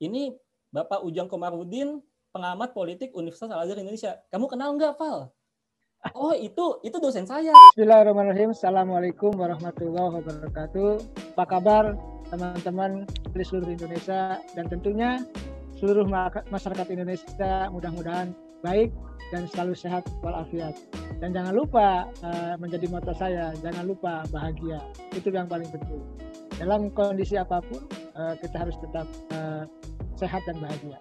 ini Bapak Ujang Komarudin, pengamat politik Universitas Al-Azhar Indonesia. Kamu kenal nggak, Val? Oh, itu dosen saya. Bismillahirrahmanirrahim. Assalamualaikum warahmatullahi wabarakatuh. Apa kabar teman-teman di seluruh Indonesia dan tentunya seluruh masyarakat Indonesia, mudah-mudahan baik dan selalu sehat walafiat. Dan jangan lupa menjadi motto saya, jangan lupa bahagia. Itu yang paling penting. Dalam kondisi apapun kita harus tetap sehat dan bahagia.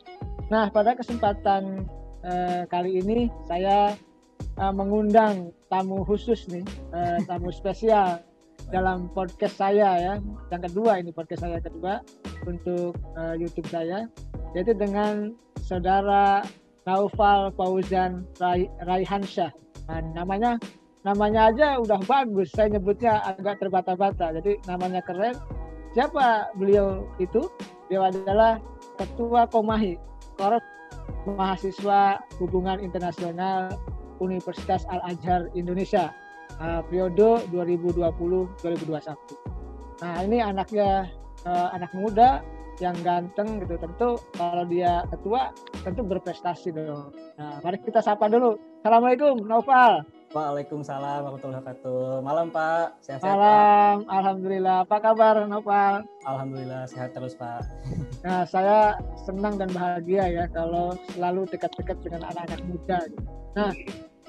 Nah, pada kesempatan kali ini saya mengundang tamu khusus nih, tamu spesial dalam podcast saya ya. Yang kedua, ini podcast saya kedua untuk YouTube saya, yaitu dengan saudara Naufal Fauzan Raihansyah. Nah, namanya aja udah bagus, saya nyebutnya agak terbata-bata, jadi namanya keren. Siapa beliau itu? Beliau adalah Ketua Komahi, Korps Mahasiswa Hubungan Internasional Universitas Al-Azhar Indonesia, periode 2020-2021. Nah, ini anaknya anak muda yang ganteng gitu. Tentu kalau dia ketua tentu berprestasi dong. Nah, mari kita sapa dulu. Assalamualaikum, Naufal. Waalaikumsalam warahmatullahi wabarakatuh. Malam, Pak. Sehat-sehat, Malam, Pak? Alhamdulillah. Apa kabar, Naufal? Alhamdulillah sehat terus, Pak. Nah, saya senang dan bahagia ya kalau selalu dekat-dekat dengan anak-anak muda. Nah,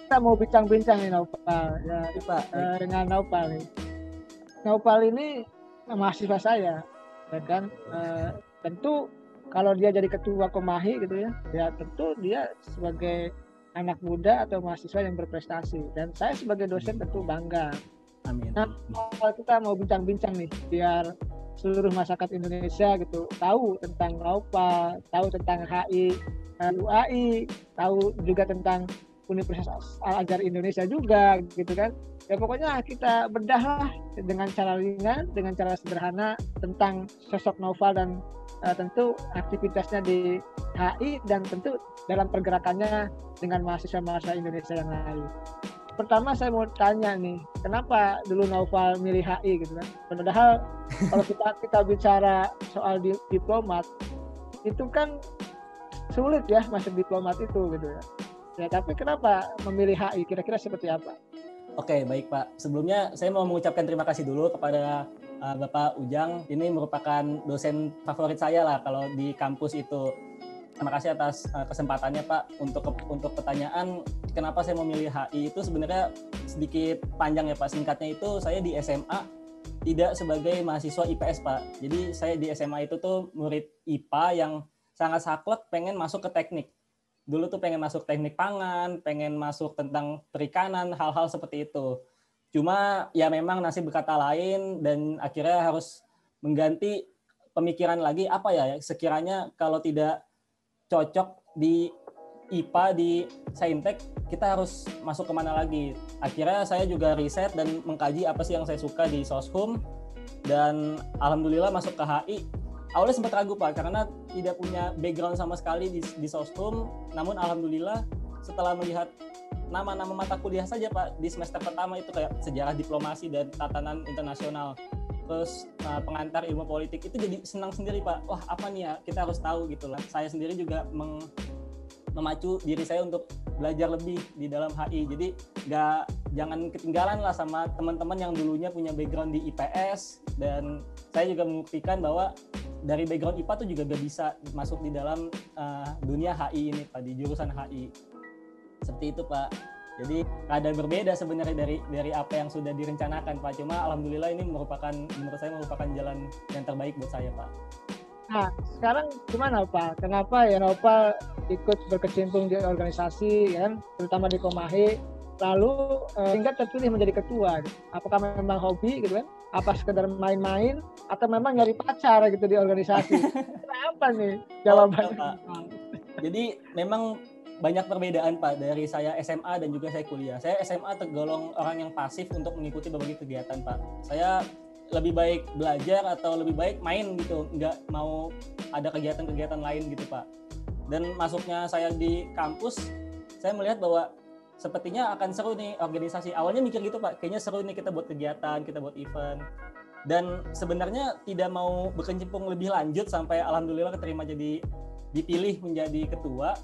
kita mau bincang-bincang nih, Naufal. Ya, Pak. Dengan Naufal nih. Naufal ini mahasiswa saya, ya kan? Tentu kalau dia jadi ketua Komahi gitu ya, ya tentu dia sebagai anak muda atau mahasiswa yang berprestasi, dan saya sebagai dosen tentu bangga. Amin. Nah, kalau kita mau bincang-bincang nih, biar seluruh masyarakat Indonesia gitu tahu tentang Naufal, tahu tentang HI, UAI, tahu juga tentang Universitas Al-Azhar Indonesia juga gitu kan. Ya pokoknya kita bedahlah dengan cara ringan, dengan cara sederhana tentang sosok Naufal dan tentu aktivitasnya di HI dan tentu dalam pergerakannya dengan mahasiswa-mahasiswa Indonesia yang lain. Pertama saya mau tanya nih, kenapa dulu Naufal milih HI gitu kan? Padahal kalau kita bicara soal diplomat, itu kan sulit ya masuk diplomat itu gitu ya. Ya, tapi kenapa memilih HI? Kira-kira seperti apa? Oke, baik Pak. Sebelumnya saya mau mengucapkan terima kasih dulu kepada Bapak Ujang. Ini merupakan dosen favorit saya lah kalau di kampus itu. Terima kasih atas kesempatannya Pak. Untuk pertanyaan kenapa saya memilih HI itu sebenarnya sedikit panjang ya Pak. Singkatnya itu saya di SMA tidak sebagai mahasiswa IPS Pak. Jadi saya di SMA itu tuh murid IPA yang sangat saklek pengen masuk ke teknik. Dulu tuh pengen masuk teknik pangan, pengen masuk tentang perikanan, hal-hal seperti itu. Cuma ya memang nasib berkata lain dan akhirnya harus mengganti pemikiran lagi apa ya sekiranya kalau tidak cocok di IPA di Saintek kita harus masuk kemana lagi. Akhirnya saya juga riset dan mengkaji apa sih yang saya suka di Soshum dan alhamdulillah masuk ke HI. Awalnya sempat ragu Pak karena tidak punya background sama sekali di Soshum, namun alhamdulillah setelah melihat nama-nama mata kuliah saja Pak di semester pertama itu kayak sejarah diplomasi dan tatanan internasional, terus pengantar ilmu politik itu jadi senang sendiri Pak. Wah apa nih ya kita harus tahu gitu lah. Saya sendiri juga memacu diri saya untuk belajar lebih di dalam HI. Jadi jangan ketinggalan lah sama teman-teman yang dulunya punya background di IPS, dan saya juga membuktikan bahwa dari background IPA tuh juga bisa masuk di dalam dunia HI ini Pak, di jurusan HI. Seperti itu Pak. Jadi ada berbeda sebenarnya dari apa yang sudah direncanakan Pak. Cuma alhamdulillah ini menurut saya merupakan jalan yang terbaik buat saya Pak. Nah, sekarang gimana Pak? Kenapa ya Naufal ikut berkecimpung di organisasi kan, terutama di Komahi, lalu hingga terpilih menjadi ketua? Apakah memang hobi gitu kan? Apa sekedar main-main atau memang nyari pacar gitu di organisasi? Apa nih jawabannya? Jadi memang banyak perbedaan Pak dari saya SMA dan juga saya kuliah. Saya SMA tergolong orang yang pasif untuk mengikuti berbagai kegiatan Pak. Saya lebih baik belajar atau lebih baik main gitu, nggak mau ada kegiatan-kegiatan lain gitu Pak. Dan masuknya saya di kampus, saya melihat bahwa sepertinya akan seru nih organisasi. Awalnya mikir gitu Pak, kayaknya seru nih kita buat kegiatan, kita buat event. dan sebenarnya tidak mau berkecimpung lebih lanjut sampai alhamdulillah keterima jadi dipilih menjadi ketua.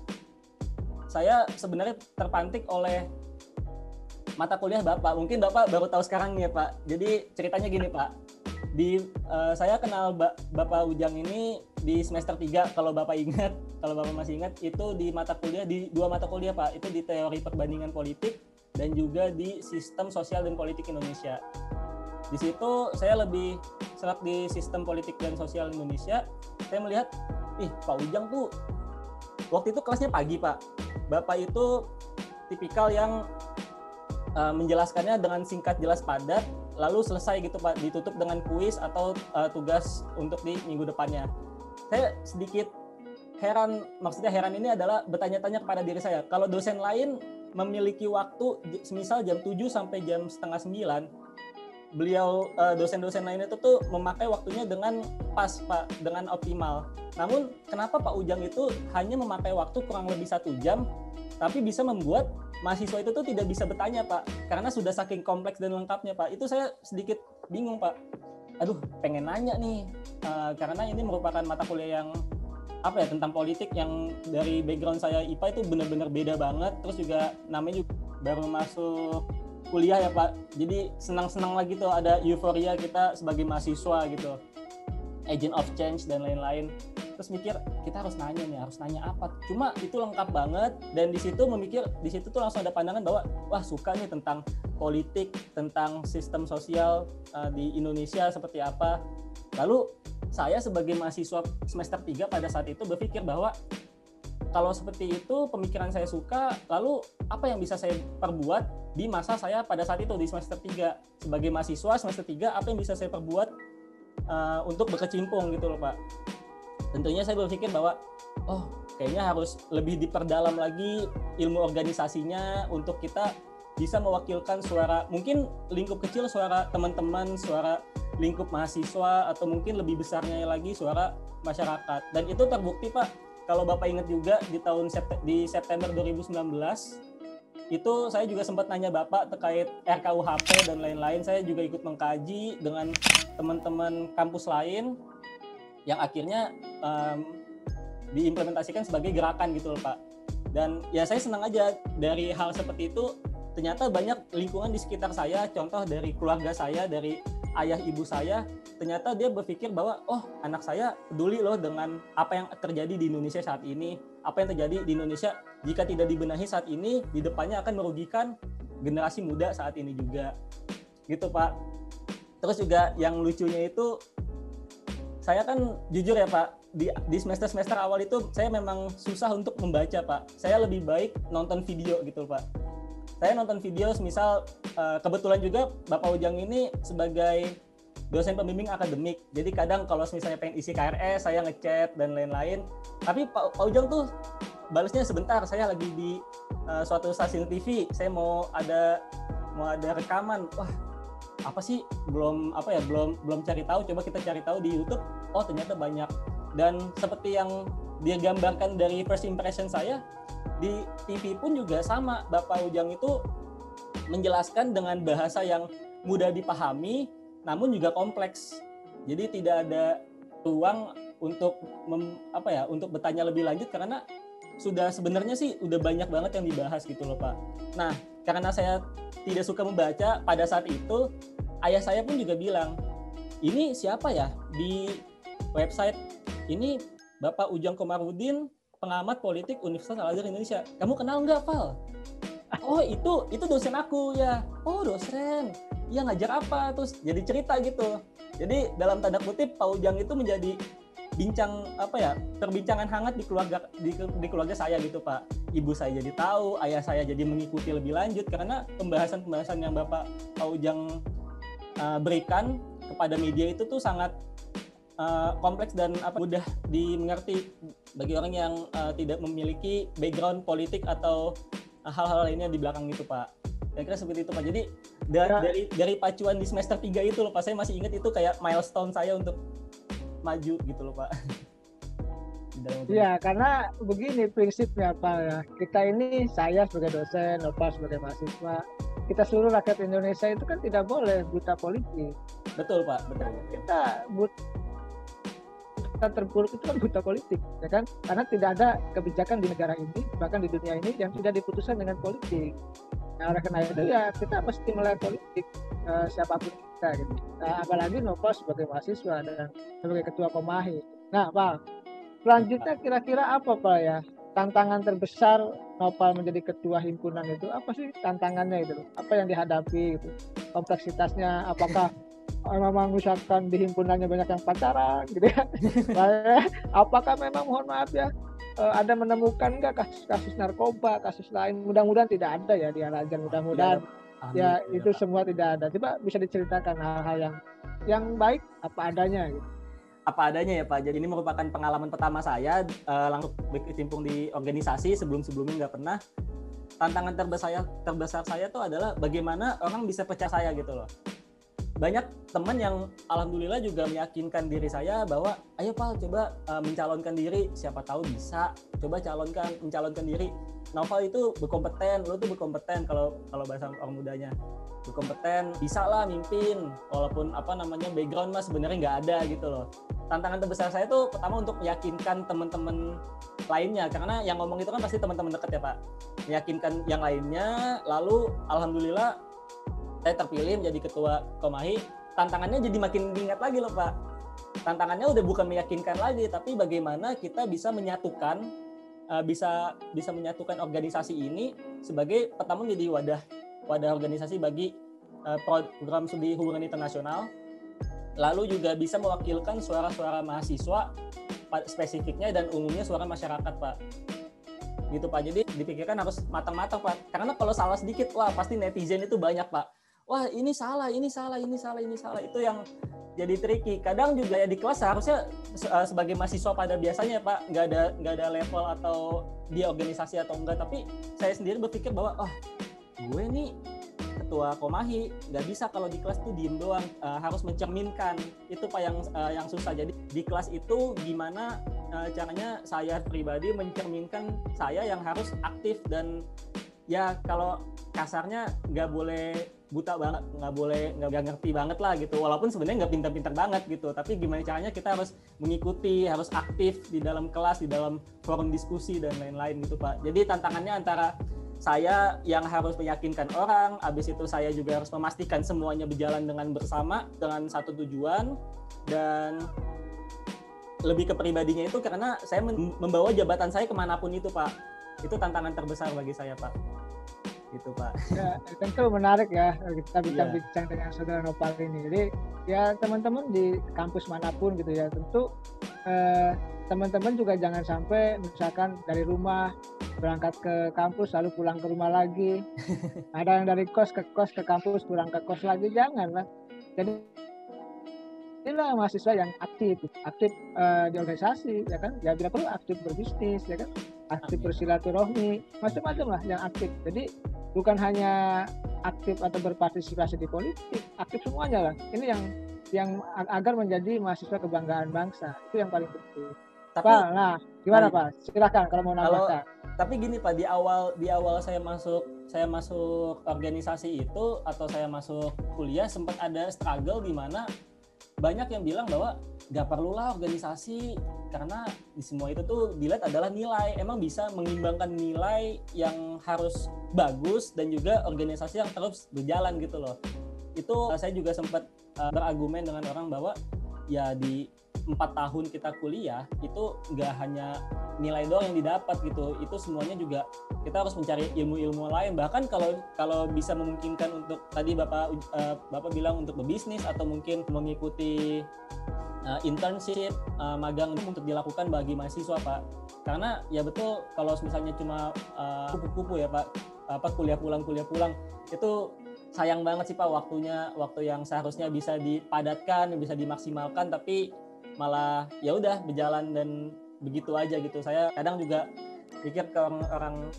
Saya sebenarnya terpantik oleh mata kuliah Bapak. Mungkin Bapak baru tahu sekarang nih ya Pak. Jadi ceritanya gini Pak. Saya kenal Bapak Ujang ini di semester 3 kalau Bapak masih ingat itu di dua mata kuliah Pak. Itu di teori perbandingan politik dan juga di sistem sosial dan politik Indonesia. Di situ saya lebih serak di sistem politik dan sosial Indonesia. Saya melihat, Pak Ujang tuh waktu itu kelasnya pagi Pak. Bapak itu tipikal yang menjelaskannya dengan singkat, jelas, padat, lalu selesai gitu Pak, ditutup dengan kuis atau tugas untuk di minggu depannya. Saya sedikit heran, maksudnya heran ini adalah bertanya-tanya kepada diri saya, kalau dosen lain memiliki waktu semisal jam 7 sampai jam setengah 9, beliau dosen-dosen lain itu tuh memakai waktunya dengan pas Pak, dengan optimal. Namun kenapa Pak Ujang itu hanya memakai waktu kurang lebih 1 jam, tapi bisa membuat mahasiswa itu tuh tidak bisa bertanya Pak, karena sudah saking kompleks dan lengkapnya Pak. Itu saya sedikit bingung Pak. Aduh, pengen nanya nih, karena ini merupakan mata kuliah yang tentang politik yang dari background saya IPA itu benar-benar beda banget. Terus juga namanya juga baru masuk kuliah ya Pak. Jadi senang-senang lagi tuh, ada euforia kita sebagai mahasiswa gitu, agent of change dan lain-lain. Terus mikir kita harus nanya apa? Cuma itu lengkap banget, dan di situ tuh langsung ada pandangan bahwa wah, suka nih tentang politik, tentang sistem sosial di Indonesia seperti apa. Lalu saya sebagai mahasiswa semester 3 pada saat itu berpikir bahwa kalau seperti itu pemikiran saya suka, lalu apa yang bisa saya perbuat di masa saya pada saat itu di semester 3 sebagai mahasiswa semester 3, apa yang bisa saya perbuat untuk berkecimpung gitu loh Pak. Tentunya saya berpikir bahwa kayaknya harus lebih diperdalam lagi ilmu organisasinya untuk kita bisa mewakilkan suara, mungkin lingkup kecil suara teman-teman, suara lingkup mahasiswa, atau mungkin lebih besarnya lagi suara masyarakat. Dan itu terbukti Pak, kalau Bapak ingat juga di September 2019 itu saya juga sempat nanya Bapak terkait RKUHP dan lain-lain. Saya juga ikut mengkaji dengan teman-teman kampus lain yang akhirnya diimplementasikan sebagai gerakan gitu loh Pak. Dan ya saya senang aja dari hal seperti itu. Ternyata banyak lingkungan di sekitar saya, contoh dari keluarga saya, dari ayah ibu saya, ternyata dia berpikir bahwa anak saya peduli loh dengan apa yang terjadi di Indonesia saat ini. Apa yang terjadi di Indonesia jika tidak dibenahi saat ini, di depannya akan merugikan generasi muda saat ini juga. Gitu Pak. Terus juga yang lucunya itu, saya kan jujur ya Pak, di semester-semester awal itu saya memang susah untuk membaca Pak. Saya lebih baik nonton video gitu Pak. Saya nonton video, misal kebetulan juga Bapak Ujang ini sebagai dosen pembimbing akademik. Jadi kadang kalau misalnya pengen isi KRS, saya ngechat dan lain-lain. Tapi Pak Ujang tuh balasnya sebentar, saya lagi di suatu stasiun TV, saya mau ada rekaman. Wah, apa sih? Belum cari tahu, coba kita cari tahu di YouTube. Oh, ternyata banyak. Dan seperti yang dia gambarkan dari first impression saya, di TV pun juga sama. Bapak Ujang itu menjelaskan dengan bahasa yang mudah dipahami, namun juga kompleks. Jadi tidak ada ruang untuk untuk bertanya lebih lanjut, karena sebenarnya sih udah banyak banget yang dibahas gitu loh Pak. Nah, karena saya tidak suka membaca pada saat itu, ayah saya pun juga bilang, ini siapa ya di website ini, Bapak Ujang Komarudin, pengamat politik Universitas Al-Azhar Indonesia. Kamu kenal nggak, Val? Oh, itu dosen aku ya. Oh, dosen. Iya, ngajar apa? Terus jadi cerita gitu. Jadi dalam tanda kutip Pak Ujang itu menjadi perbincangan hangat di keluarga saya gitu Pak. Ibu saya jadi tahu, ayah saya jadi mengikuti lebih lanjut, karena pembahasan yang Pak Ujang berikan kepada media itu tuh sangat kompleks dan mudah dimengerti bagi orang yang tidak memiliki background politik atau hal-hal lainnya di belakang itu Pak. Kira-kira seperti itu Pak. Jadi dari pacuan di semester 3 itu loh Pak, saya masih ingat itu kayak milestone saya untuk maju gitu loh Pak. Iya, karena begini prinsipnya Pak ya. Kita ini, saya sebagai dosen, Bapak sebagai mahasiswa, kita seluruh rakyat Indonesia itu kan tidak boleh buta politik. Betul Pak, betul. Kita terpuruk itu kan buta politik, ya kan? Karena tidak ada kebijakan di negara ini, bahkan di dunia ini yang tidak diputuskan dengan politik. Nah, oleh karena itu ya kita mesti melihat politik siapapun kita gitu. Nah, apalagi Novel sebagai mahasiswa dan sebagai ketua Komahi. Nah, Pak, selanjutnya kira-kira apa Pak ya? Tantangan terbesar Novel menjadi ketua himpunan itu apa sih tantangannya itu? Apa yang dihadapi gitu? Kompleksitasnya apakah memang misalkan di himpunannya banyak yang pacaran gitu ya? Apakah memang mohon maaf ya ada menemukan nggak kasus narkoba, kasus lain? Mudah-mudahan tidak ada ya di Al-Azhar, mudah-mudahan ya itu semua tidak ada. Coba bisa diceritakan hal-hal yang baik apa adanya gitu. Apa adanya ya Pak. Jadi ini merupakan pengalaman pertama saya langsung berkecimpung di organisasi, sebelumnya nggak pernah. Tantangan terbesar saya tuh adalah bagaimana orang bisa percaya saya gitu loh. Banyak teman yang alhamdulillah juga meyakinkan diri saya bahwa ayo Pak coba mencalonkan diri, siapa tahu bisa. Coba mencalonkan diri. Novel itu berkompeten, lo tuh berkompeten kalau bahasa orang mudanya. Berkompeten, bisa lah mimpin walaupun background mas sebenarnya nggak ada gitu loh. Tantangan terbesar saya tuh pertama untuk meyakinkan teman-teman lainnya, karena yang ngomong itu kan pasti teman-teman dekat ya Pak. Meyakinkan yang lainnya, lalu alhamdulillah saya terpilih menjadi ketua Komahi. Tantangannya jadi makin diingat lagi loh Pak. Tantangannya udah bukan meyakinkan lagi, tapi bagaimana kita bisa menyatukan menyatukan organisasi ini sebagai pertama menjadi wadah organisasi bagi program studi hubungan internasional, lalu juga bisa mewakilkan suara-suara mahasiswa spesifiknya dan umumnya suara masyarakat Pak. Gitu Pak. Jadi dipikirkan harus matang-matang Pak. Karena kalau salah sedikit, wah pasti netizen itu banyak Pak. Wah ini salah. Itu yang jadi tricky. Kadang juga ya di kelas seharusnya sebagai mahasiswa pada biasanya Pak, nggak ada level atau di organisasi atau enggak. Tapi saya sendiri berpikir bahwa gue nih ketua Komahi, nggak bisa kalau di kelas tuh diem doang, harus mencerminkan. Itu Pak yang susah. Jadi di kelas itu gimana caranya saya pribadi mencerminkan saya yang harus aktif dan ya kalau kasarnya nggak boleh buta banget, nggak ngerti banget lah gitu, walaupun sebenarnya nggak pintar-pintar banget gitu, tapi gimana caranya kita harus mengikuti, harus aktif di dalam kelas, di dalam forum diskusi dan lain-lain gitu Pak. Jadi tantangannya antara saya yang harus meyakinkan orang, habis itu saya juga harus memastikan semuanya berjalan dengan bersama, dengan satu tujuan, dan lebih ke pribadinya itu karena saya membawa jabatan saya kemanapun itu Pak. Itu tantangan terbesar bagi saya Pak. Gitu Pak. Ya, tentu menarik ya kita bincang-bincang dengan saudara Nopal ini. Jadi ya teman-teman di kampus manapun gitu ya, tentu teman-teman juga jangan sampai misalkan dari rumah berangkat ke kampus lalu pulang ke rumah lagi. Ada yang dari kos ke kampus, pulang ke kos lagi, jangan lah. Jadi inilah mahasiswa yang aktif di organisasi ya kan, ya bila perlu aktif berbisnis ya kan, aktif bersilaturahmi, macam-macam lah yang aktif. Jadi bukan hanya aktif atau berpartisipasi di politik, aktif semuanya lah. Ini yang agar menjadi mahasiswa kebanggaan bangsa, itu yang paling penting. Tapi, Pak, nah gimana Pak? Silakan kalau mau nambahkan. Tapi gini Pak, di awal saya masuk organisasi itu atau saya masuk kuliah sempat ada struggle di mana banyak yang bilang bahwa gak perlulah organisasi karena di semua itu tuh dilihat adalah nilai. Emang bisa mengimbangkan nilai yang harus bagus dan juga organisasi yang terus berjalan gitu loh. Itu saya juga sempat berargumen dengan orang bahwa ya di 4 tahun kita kuliah itu nggak hanya nilai doang yang didapat gitu, itu semuanya juga kita harus mencari ilmu-ilmu lain. Bahkan kalau bisa memungkinkan untuk tadi Bapak bilang untuk berbisnis atau mungkin mengikuti internship, magang untuk dilakukan bagi mahasiswa Pak. Karena ya betul kalau misalnya cuma kupu-kupu ya Pak, kuliah pulang itu sayang banget sih Pak, waktu yang seharusnya bisa dipadatkan, bisa dimaksimalkan, tapi malah ya udah berjalan dan begitu aja gitu. Saya kadang juga pikir ke orang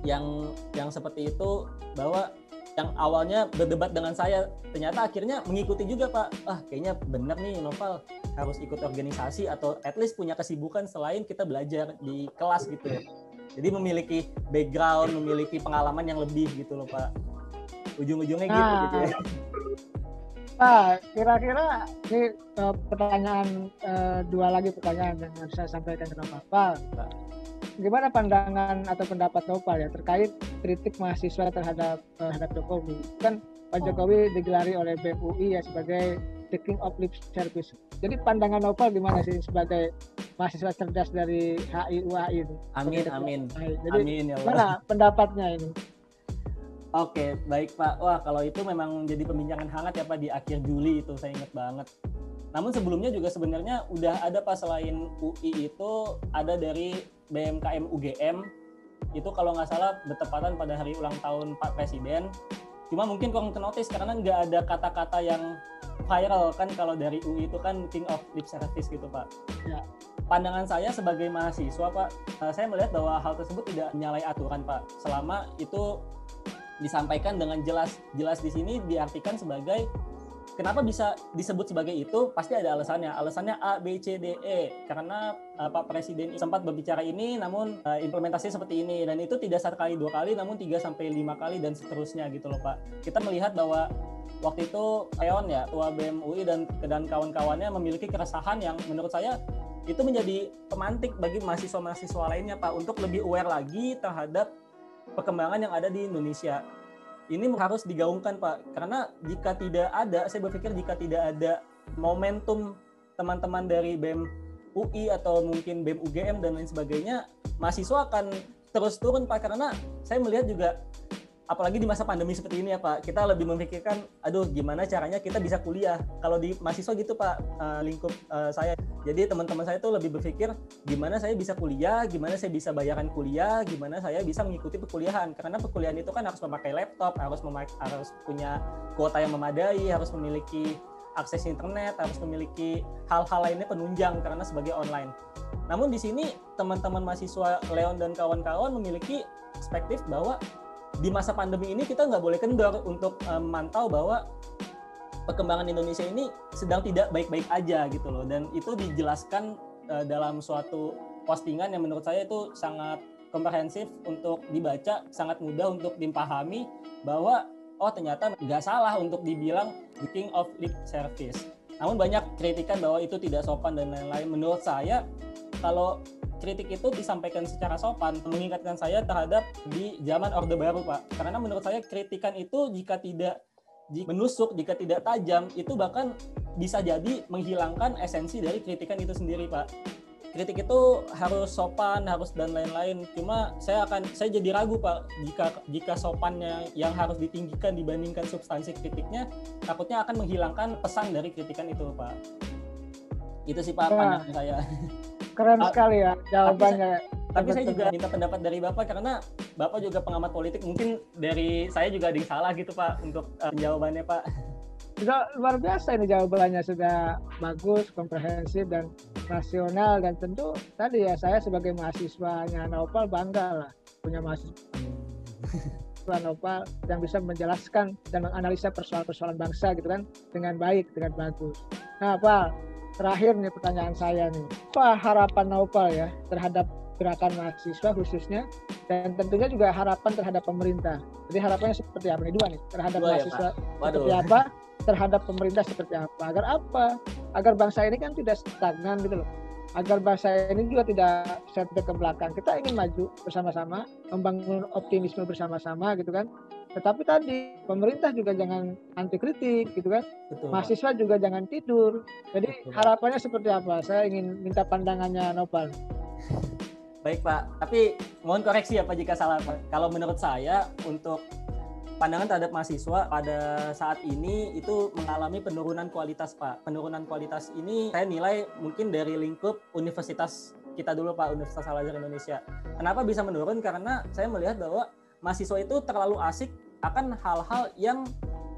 yang seperti itu bahwa yang awalnya berdebat dengan saya ternyata akhirnya mengikuti juga Pak. Kayaknya bener nih Novel harus ikut organisasi atau at least punya kesibukan selain kita belajar di kelas gitu. Jadi memiliki background, memiliki pengalaman yang lebih gitu loh Pak. ujung-ujungnya gitu gitu ya. Kira-kira ini pertanyaan, dua lagi pertanyaan yang harus saya sampaikan ke Bapak. Gimana pandangan atau pendapat Nopal ya terkait kritik mahasiswa terhadap Jokowi? Kan Pak Jokowi digelari oleh BEM UI ya sebagai the king of lip service. Jadi pandangan Nopal gimana sih sebagai mahasiswa cerdas dari HI UAI ini? Amin. Jadi amin ya Allah. mana pendapatnya ini? Oke, baik Pak. Wah, kalau itu memang jadi pembincangan hangat ya Pak di akhir Juli itu, saya ingat banget. Namun sebelumnya juga sebenarnya udah ada Pak, selain UI itu ada dari BMKM UGM. Itu kalau nggak salah bertepatan pada hari ulang tahun Pak Presiden. Cuma mungkin kurang ternotis karena nggak ada kata-kata yang viral kan, kalau dari UI itu kan king of lip service gitu Pak. Ya. Pandangan saya sebagai mahasiswa Pak, saya melihat bahwa hal tersebut tidak menyalahi aturan Pak. Selama itu disampaikan dengan jelas di sini diartikan sebagai kenapa bisa disebut sebagai itu, pasti ada alasannya A, B, C, D, E karena Pak Presiden sempat berbicara ini namun implementasinya seperti ini, dan itu tidak 1 kali 2 kali namun 3 sampai 5 kali dan seterusnya gitu loh Pak. Kita melihat bahwa waktu itu Leon ya, Ketua BEM UI dan kawan-kawannya memiliki keresahan yang menurut saya itu menjadi pemantik bagi mahasiswa-mahasiswa lainnya Pak untuk lebih aware lagi terhadap perkembangan yang ada di Indonesia. Ini harus digaungkan Pak, karena jika tidak ada, saya berpikir jika tidak ada momentum teman-teman dari BEM UI atau mungkin BEM UGM dan lain sebagainya, mahasiswa akan terus turun Pak, karena saya melihat juga apalagi di masa pandemi seperti ini ya Pak, kita lebih memikirkan aduh gimana caranya kita bisa kuliah. Kalau di mahasiswa gitu Pak, lingkup saya. Jadi teman-teman saya tuh lebih berpikir gimana saya bisa kuliah, gimana saya bisa bayaran kuliah, gimana saya bisa mengikuti perkuliahan. Karena perkuliahan itu kan harus memakai laptop, harus punya kuota yang memadai, harus memiliki akses internet, harus memiliki hal-hal lainnya penunjang karena sebagai online. Namun di sini teman-teman mahasiswa Leon dan kawan-kawan memiliki perspektif bahwa di masa pandemi ini kita nggak boleh kendor untuk memantau bahwa perkembangan Indonesia ini sedang tidak baik-baik aja gitu loh, dan itu dijelaskan dalam suatu postingan yang menurut saya itu sangat komprehensif untuk dibaca, sangat mudah untuk dipahami bahwa oh ternyata nggak salah untuk dibilang the king of lip service. Namun banyak kritikan bahwa itu tidak sopan dan lain-lain. Menurut saya kalau kritik itu disampaikan secara sopan, mengingatkan saya terhadap di zaman Orde Baru Pak, karena menurut saya kritikan itu jika tidak menusuk, jika tidak tajam, itu bahkan bisa jadi menghilangkan esensi dari kritikan itu sendiri Pak. Kritik itu harus sopan, harus dan lain-lain. Cuma saya jadi ragu Pak, jika sopannya yang harus ditinggikan dibandingkan substansi kritiknya, takutnya akan menghilangkan pesan dari kritikan itu Pak. Itu sih Pak pandangan saya. Keren sekali ya jawabannya. Tapi saya juga minta pendapat dari Bapak karena Bapak juga pengamat politik. Mungkin dari saya juga ada yang salah gitu Pak untuk jawabannya Pak. Sudah luar biasa ini jawabannya, sudah bagus, komprehensif dan rasional, dan tentu tadi ya saya sebagai mahasiswanya Nopal bangga lah punya mahasiswa Nopal yang bisa menjelaskan dan menganalisa persoalan-persoalan bangsa gitu kan dengan baik, dengan bagus. Nah Pak, terakhir nih pertanyaan saya nih, apa harapan Nopal ya terhadap gerakan mahasiswa khususnya, dan tentunya juga harapan terhadap pemerintah. Jadi harapannya seperti apa nih, dua nih, terhadap mahasiswa seperti apa, terhadap pemerintah seperti apa, agar bangsa ini kan tidak stagnan gitu loh, agar bangsa ini juga tidak setback ke belakang. Kita ingin maju bersama-sama, membangun optimisme bersama-sama gitu kan. Tetapi tadi pemerintah juga jangan anti kritik gitu kan. Betul, mahasiswa juga jangan tidur. Jadi harapannya seperti apa? Saya ingin minta pandangannya Nopal. Baik Pak, tapi mohon koreksi ya Pak jika salah Pak. Kalau menurut saya untuk pandangan terhadap mahasiswa pada saat ini itu mengalami penurunan kualitas Pak. Penurunan kualitas ini saya nilai mungkin dari lingkup universitas kita dulu Pak, Universitas Al-Azhar Indonesia. Kenapa bisa menurun? Karena saya melihat bahwa mahasiswa itu terlalu asik akan hal-hal yang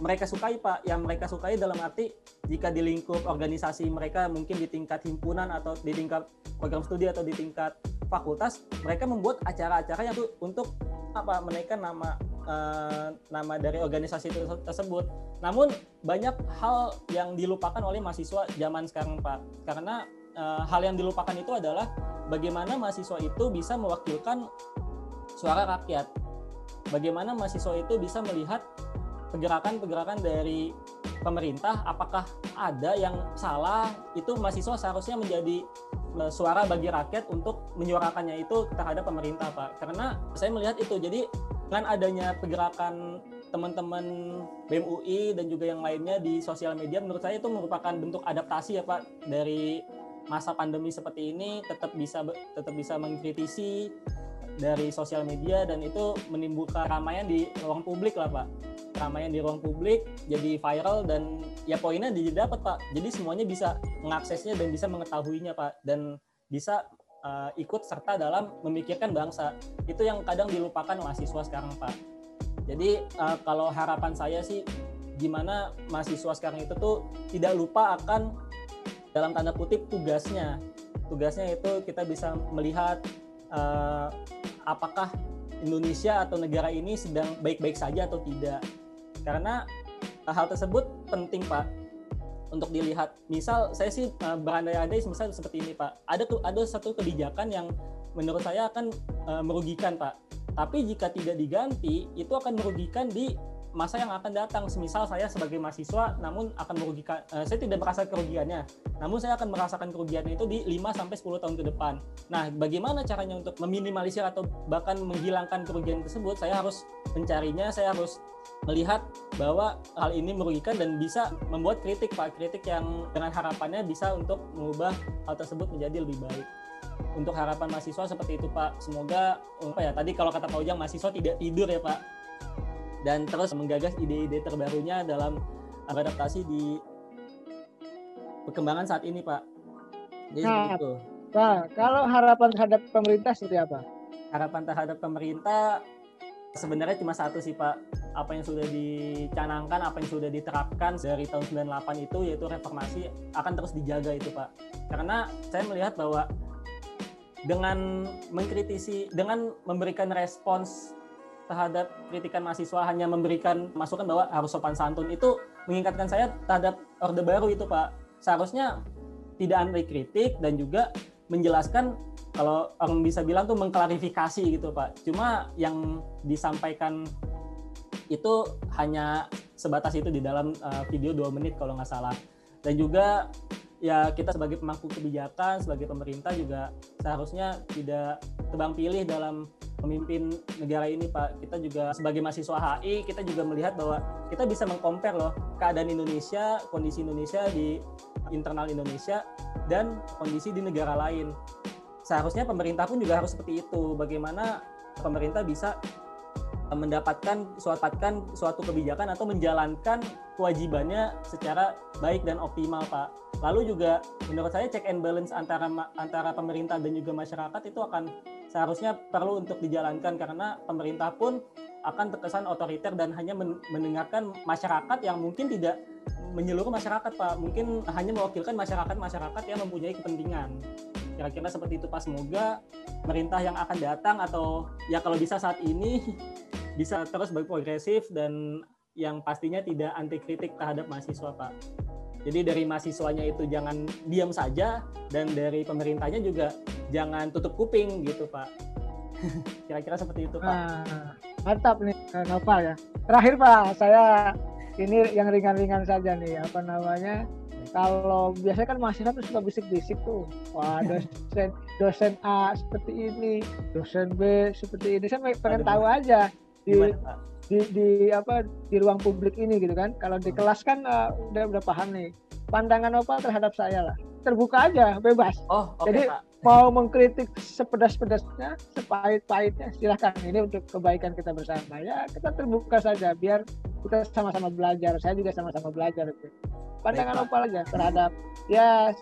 mereka sukai Pak, yang mereka sukai dalam arti jika di lingkup organisasi mereka mungkin di tingkat himpunan atau di tingkat program studi atau di tingkat fakultas, mereka membuat acara-acara yang untuk menaikkan nama dari organisasi itu tersebut. Namun banyak hal yang dilupakan oleh mahasiswa zaman sekarang Pak, karena hal yang dilupakan itu adalah bagaimana mahasiswa itu bisa mewakilkan suara rakyat, bagaimana mahasiswa itu bisa melihat pergerakan-pergerakan dari pemerintah, apakah ada yang salah? Itu mahasiswa seharusnya menjadi suara bagi rakyat untuk menyuarakannya itu terhadap pemerintah, Pak. Karena saya melihat itu, jadi dengan adanya pergerakan teman-teman BEM UI dan juga yang lainnya di sosial media, menurut saya itu merupakan bentuk adaptasi ya Pak, dari masa pandemi seperti ini tetap bisa mengkritisi dari sosial media, dan itu menimbulkan keramaian di ruang publik lah Pak. Keramaian di ruang publik jadi viral, dan ya poinnya didapat Pak. Jadi semuanya bisa mengaksesnya dan bisa mengetahuinya Pak, dan bisa ikut serta dalam memikirkan bangsa. Itu yang kadang dilupakan mahasiswa sekarang Pak. Jadi kalau harapan saya sih gimana mahasiswa sekarang itu tuh tidak lupa akan dalam tanda kutip tugasnya. Tugasnya itu kita bisa melihat apakah Indonesia atau negara ini sedang baik-baik saja atau tidak. Karena hal tersebut penting Pak untuk dilihat. Misal saya sih berandai-andai misal seperti ini Pak. Ada satu kebijakan yang menurut saya akan merugikan Pak. Tapi jika tidak diganti, itu akan merugikan di masa yang akan datang. Semisal saya sebagai mahasiswa namun akan merugikan, saya tidak merasa kerugiannya, namun saya akan merasakan kerugiannya itu di 5-10 tahun ke depan. Nah, bagaimana caranya untuk meminimalisir atau bahkan menghilangkan kerugian tersebut? Saya harus mencarinya, saya harus melihat bahwa hal ini merugikan dan bisa membuat kritik Pak, kritik yang dengan harapannya bisa untuk mengubah hal tersebut menjadi lebih baik. Untuk harapan mahasiswa seperti itu Pak. Semoga tadi kalau kata Pak Ujang, mahasiswa tidak tidur ya Pak, dan terus menggagas ide-ide terbarunya dalam beradaptasi di perkembangan saat ini Pak. Jadi seperti itu. Pak, kalau harapan terhadap pemerintah seperti apa? Harapan terhadap pemerintah sebenarnya cuma satu sih Pak. Apa yang sudah dicanangkan, apa yang sudah diterapkan dari tahun 98 itu, yaitu reformasi, akan terus dijaga itu Pak. Karena saya melihat bahwa dengan mengkritisi, dengan memberikan respons terhadap kritikan mahasiswa, hanya memberikan masukan bahwa harus sopan santun, itu mengingatkan saya terhadap Orde Baru itu Pak. Seharusnya tidak anti kritik dan juga menjelaskan, kalau orang bisa bilang tuh mengklarifikasi gitu Pak. Cuma yang disampaikan itu hanya sebatas itu di dalam video 2 menit kalau nggak salah. Dan juga ya kita sebagai pemangku kebijakan, sebagai pemerintah juga seharusnya tidak tebang pilih dalam memimpin negara ini Pak. Kita juga sebagai mahasiswa HI, kita juga melihat bahwa kita bisa mengcompare loh keadaan Indonesia, kondisi Indonesia di internal Indonesia dan kondisi di negara lain. Seharusnya pemerintah pun juga harus seperti itu. Bagaimana pemerintah bisa mendapatkan suatu kebijakan atau menjalankan kewajibannya secara baik dan optimal Pak. Lalu juga menurut saya check and balance antara pemerintah dan juga masyarakat itu akan seharusnya perlu untuk dijalankan, karena pemerintah pun akan terkesan otoriter dan hanya mendengarkan masyarakat yang mungkin tidak menyeluruh masyarakat Pak, mungkin hanya mewakilkan masyarakat yang mempunyai kepentingan. Kira-kira seperti itu Pak. Semoga pemerintah yang akan datang, atau ya kalau bisa saat ini, bisa terus berprogresif dan yang pastinya tidak anti kritik terhadap mahasiswa Pak. Jadi dari mahasiswanya itu jangan diam saja, dan dari pemerintahnya juga jangan tutup kuping gitu Pak. Kira-kira seperti itu Pak. Mantap nih Noval ya. Terakhir Pak, saya ini yang ringan-ringan saja nih, apa namanya, kalau biasanya kan mahasiswa tuh suka bisik-bisik tuh, wah dosen A seperti ini, dosen B seperti ini. Saya pengen tahu aja di ruang publik ini gitu kan. Kalau di kelas kan udah paham nih. Pandangan Nopal terhadap saya lah, terbuka aja, bebas. Jadi Pak, mau mengkritik sepedas-pedasnya, sepahit-pahitnya, silahkan. Ini untuk kebaikan kita bersama ya. Kita terbuka saja biar kita sama-sama belajar. Saya juga sama-sama belajar. Pandangan Nopal aja terhadap ya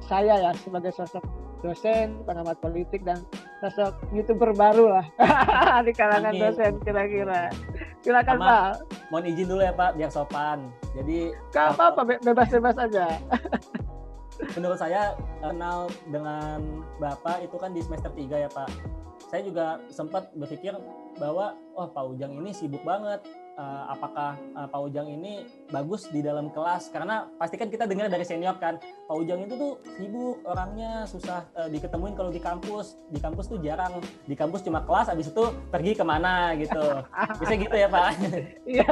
saya ya sebagai sosok dosen, pengamat politik, dan sosok YouTuber baru lah di kalangan dosen kira-kira. Silakan Pak. Mohon izin dulu ya Pak, biar sopan. Jadi nggak apa-apa, bebas-bebas aja. Menurut saya kenal dengan Bapak itu kan di semester 3 ya Pak. Saya juga sempat berpikir bahwa Pak Ujang ini sibuk banget. Apakah Pak Ujang ini bagus di dalam kelas? Karena pasti kan kita dengar dari senior kan, Pak Ujang itu tuh sibuk orangnya, susah diketemuin kalau di kampus. Di kampus tuh jarang. Di kampus cuma kelas, habis itu pergi kemana gitu. Bisa gitu ya Pak? Iya.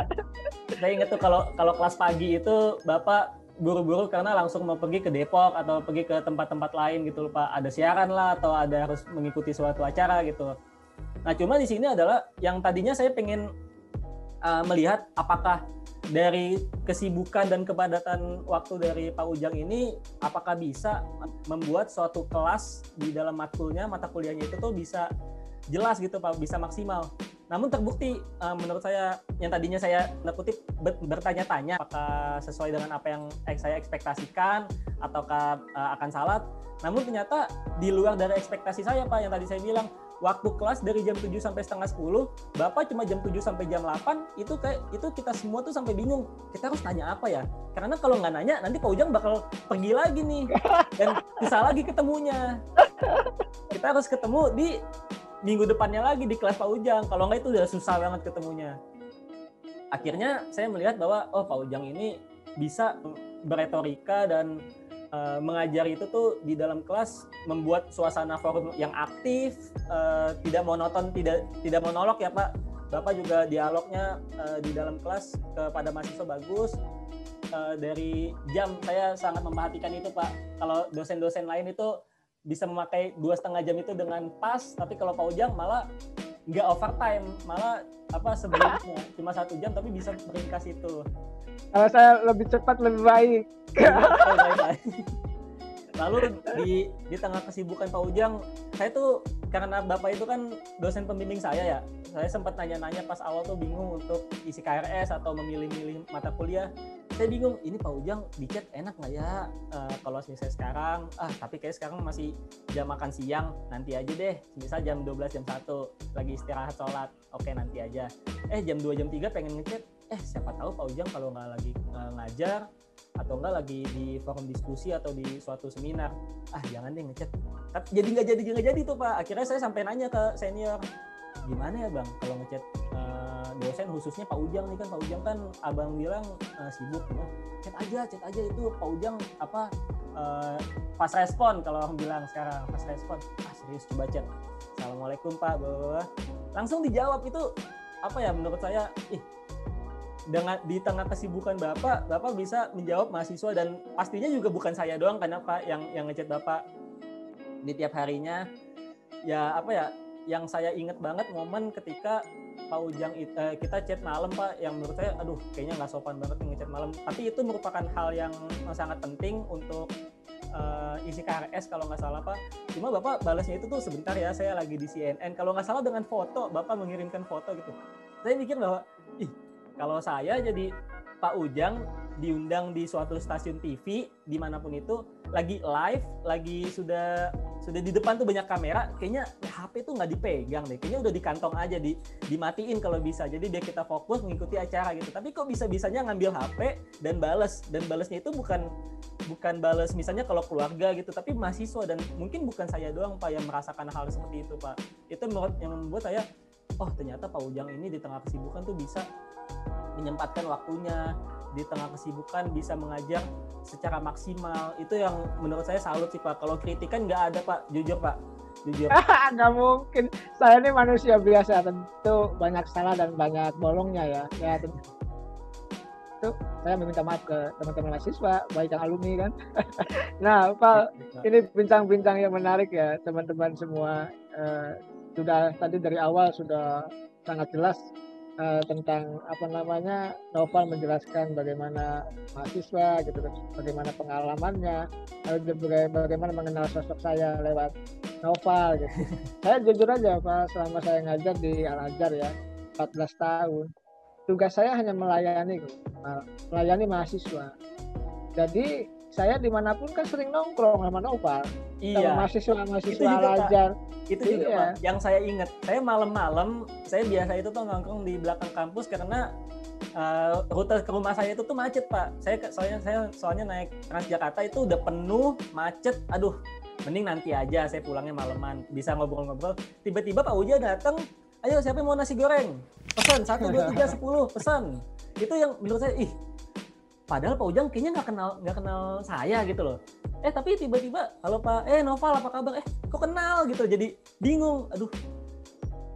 Saya ingat tuh kalau kelas pagi itu Bapak buru-buru karena langsung mau pergi ke Depok atau pergi ke tempat-tempat lain gitu Pak. Ada siaran lah atau ada harus mengikuti suatu acara gitu. Nah, cuma di sini adalah yang tadinya saya pengen melihat apakah dari kesibukan dan kepadatan waktu dari Pak Ujang ini apakah bisa membuat suatu kelas di dalam mata kuliahnya itu tuh bisa jelas gitu Pak, bisa maksimal. Namun terbukti menurut saya yang tadinya saya kutip bertanya-tanya apakah sesuai dengan apa yang saya ekspektasikan ataukah akan salah. Namun ternyata di luar dari ekspektasi saya Pak, yang tadi saya bilang waktu kelas dari jam 7 sampai setengah 10, Bapak cuma jam 7 sampai jam 8, itu kita semua tuh sampai bingung, kita harus tanya apa ya? Karena kalau nggak nanya, nanti Pak Ujang bakal pergi lagi nih, dan susah lagi ketemunya. Kita harus ketemu di minggu depannya lagi di kelas Pak Ujang, kalau nggak itu udah susah banget ketemunya. Akhirnya saya melihat bahwa, oh Pak Ujang ini bisa beretorika dan mengajar itu tuh di dalam kelas membuat suasana forum yang aktif, tidak monoton, tidak monolog ya Pak. Bapak juga dialognya di dalam kelas kepada mahasiswa bagus. Dari jam saya sangat memperhatikan itu Pak. Kalau dosen-dosen lain itu bisa memakai 2,5 jam itu dengan pas, tapi kalau Pak Ujang malah nggak overtime, malah sebelumnya cuma 1 jam tapi bisa meringkas itu. Kalau saya lebih cepat lebih baik. Lalu di tengah kesibukan Pak Ujang, saya tuh karena Bapak itu kan dosen pembimbing saya ya, saya sempat nanya-nanya pas awal tuh bingung untuk isi KRS atau memilih-milih mata kuliah. Saya bingung, ini Pak Ujang di chat enak nggak ya kalau misalnya sekarang, tapi kayak sekarang masih jam makan siang, nanti aja deh, misal jam 12, jam 1, lagi istirahat sholat, oke nanti aja. Jam 2, jam 3 pengen ngechat, siapa tahu Pak Ujang kalau nggak lagi ngajar atau nggak lagi di forum diskusi atau di suatu seminar, jangan deh ngechat. Jadi nggak jadi tuh Pak. Akhirnya saya sampai nanya ke senior, gimana ya Bang kalau ngechat dosen khususnya Pak Ujang nih, kan Pak Ujang kan Abang bilang sibuk, chat aja itu Pak Ujang fast respon kalau orang bilang sekarang, fast respon. Serius coba chat, Assalamualaikum Pak, langsung dijawab. Itu menurut saya dengan di tengah kesibukan Bapak bisa menjawab mahasiswa, dan pastinya juga bukan saya doang karena Pak yang ngechat Bapak di tiap harinya. Yang saya ingat banget momen ketika Pak Ujang kita chat malam Pak, yang menurut saya kayaknya nggak sopan banget ngechat malam, tapi itu merupakan hal yang sangat penting untuk isi KRS kalau nggak salah Pak. Cuma Bapak balasnya itu tuh sebentar ya, saya lagi di CNN, kalau nggak salah dengan foto, Bapak mengirimkan foto gitu. Saya mikir bahwa kalau saya jadi Pak Ujang diundang di suatu stasiun TV dimanapun itu, lagi live, lagi sudah di depan tuh banyak kamera, kayaknya HP tuh nggak dipegang deh, kayaknya udah di kantong aja, dimatiin kalau bisa, jadi biar kita fokus mengikuti acara gitu. Tapi kok bisa-bisanya ngambil HP dan balasnya itu bukan balas misalnya kalau keluarga gitu, tapi mahasiswa, dan mungkin bukan saya doang Pak yang merasakan hal seperti itu Pak. Itu yang membuat saya, ternyata Pak Ujang ini di tengah kesibukan tuh bisa menyempatkan waktunya, di tengah kesibukan bisa mengajar secara maksimal. Itu yang menurut saya salut sih Pak. Kalau kritikan nggak ada Pak, jujur Pak, jujur. Nggak mungkin, saya ini manusia biasa, tentu banyak salah dan banyak bolongnya ya tentu. Saya meminta maaf ke teman-teman mahasiswa, baik yang alumni kan. Nah Pak, ini bincang-bincang yang menarik ya teman-teman semua. Sudah tadi dari awal sudah sangat jelas tentang Noval menjelaskan bagaimana mahasiswa gitu, bagaimana pengalamannya, bagaimana mengenal sosok saya lewat Noval gitu. Saya jujur aja Pak, selama saya ngajar di Al-Azhar ya 14 tahun, tugas saya hanya melayani mahasiswa. Jadi saya dimanapun kan sering nongkrong sama Noval, sama mahasiswa Al-Azhar. Itu juga Pak, yang saya ingat, saya malam-malam, saya biasa itu tuh nongkrong di belakang kampus karena rute ke rumah saya itu tuh macet Pak. Soalnya naik Transjakarta itu udah penuh, macet, mending nanti aja saya pulangnya malaman, bisa ngobrol-ngobrol. Tiba-tiba Pak Uja datang, ayo siapa yang mau nasi goreng? Pesan, 1, 2, 3, 10, pesan. Itu yang menurut saya, padahal Pak Ujang kayaknya nggak kenal saya gitu loh. Tapi tiba-tiba, halo Pak, Noval apa kabar? Kok kenal gitu, jadi bingung.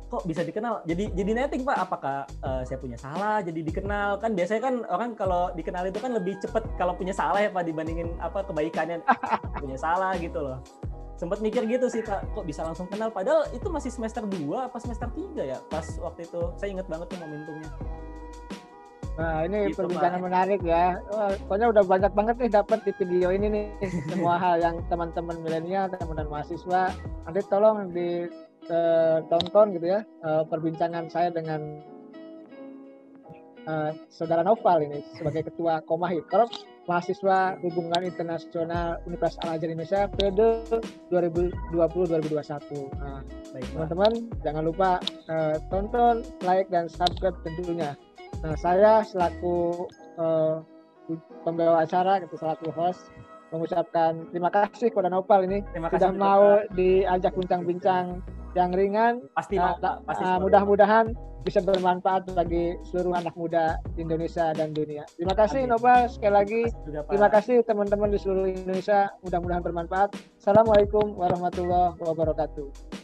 kok bisa dikenal? Jadi netting Pak, apakah saya punya salah jadi dikenal? Kan biasanya kan orang kalau dikenal itu kan lebih cepet kalau punya salah ya Pak dibandingin kebaikannya. Punya salah gitu loh. Sempat mikir gitu sih Pak, kok bisa langsung kenal padahal itu masih semester 2 apa semester 3 ya pas waktu itu. Saya ingat banget tuh momentumnya. Nah, ini Gitu, perbincangan Pak. menarik ya. Wah, pokoknya udah banyak banget nih dapat di video ini nih. Semua hal yang teman-teman milenial, teman-teman mahasiswa. Nanti tolong ditonton gitu ya perbincangan saya dengan Saudara Noval ini sebagai Ketua Komahi, Korps Mahasiswa Hubungan Internasional Universitas Al-Azhar Indonesia periode 2020-2021. Nah, Baik, Pak. teman-teman jangan lupa tonton, like, dan subscribe tentunya. Nah, saya selaku pembawa acara, selaku host, mengucapkan terima kasih kepada Nopal ini sudah mau diajak bincang-bincang yang ringan. Pasti mau, Pak. Pasti mudah-mudahan bisa bermanfaat bagi seluruh anak muda Indonesia dan dunia. Terima kasih Nopal sekali lagi. Terima kasih teman-teman di seluruh Indonesia. Mudah-mudahan bermanfaat. Assalamualaikum warahmatullahi wabarakatuh.